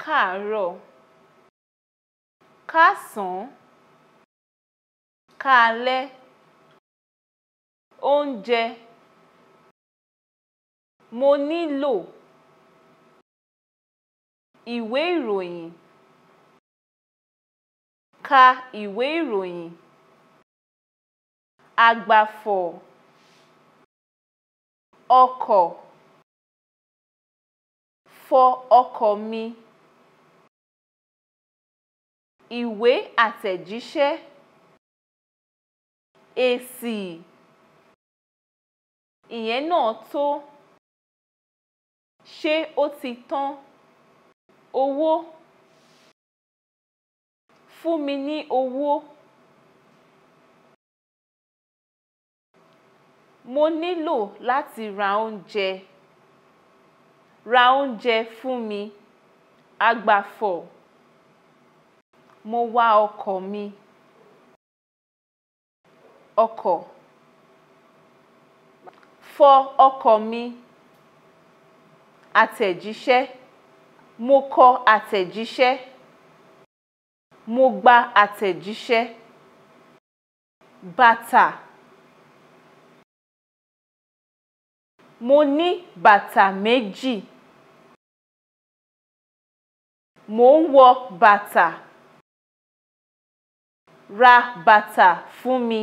káàárọ̀, káàsán, káalẹ́, oúnjẹ, mo nílò, ìwé ìròyìn, ka ìwé ìròyìn, àgbàfọ̀, ọkọ̀, fọ ọkọ̀ mi, ìwé àtẹ̀jíṣẹ́, èsì, ìyẹn náà tó, ṣé ó ti tán, owó, fún mi ní owó, mo nílò láti ra oúnjẹ fún mi, àgbàfọ̀, mo wa ọkọ̀ mi, ọkọ̀, fọ ọkọ̀ mi, àtẹ̀jíṣẹ́, mo kọ àtẹ̀jíṣẹ́, mo gba àtẹ̀jíṣẹ́, bàtà, mo ní bàtà méjì, mò ń wọ bàtà, ra bàtà fún mi,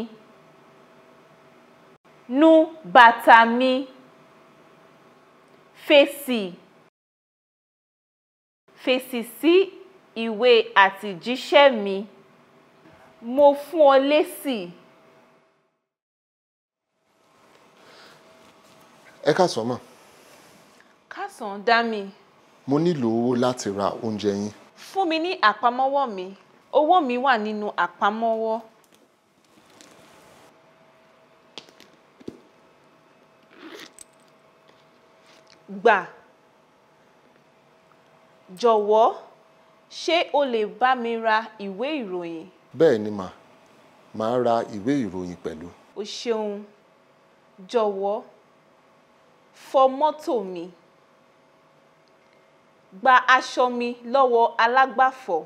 nu bàtà mi, fèsì sí ìwé àtẹ̀jíṣẹ́ mi, mo fún ọ lésì. Ẹ káàsán mà. Káàsán Dámi. Mo nílò owó láti ra oúnjẹ yín. Fún mi ní àpamọ́wọ́ mi. Owó mi wà nínú àpamọ́wọ́. Gbà. Jọ̀wọ́, ṣé o lè bá mi ra ìwé ìròyìn? Bẹ́ẹ̀ ni mà, màá ra ìwé ìròyìn pẹ̀lú. O ṣeun. Jọ̀wọ́, fọ mọ́tò mi. Gba aṣọ mi lọ́wọ́ alágbàfọ̀.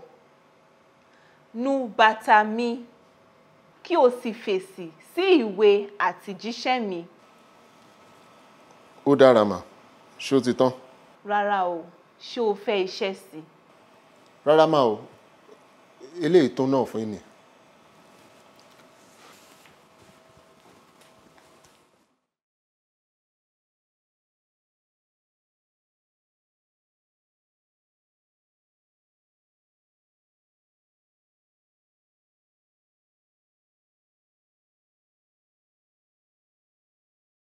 Nu bàtà mi, kí o sì fèsì sí ìwé àtẹ̀jíṣẹ́ mi. Ó dára mà, ṣé ó ti tán? Rárá o, ṣé o fẹ́ iṣẹ́ sí? Rárá mà o, eléyìí tó náà fún yín ni.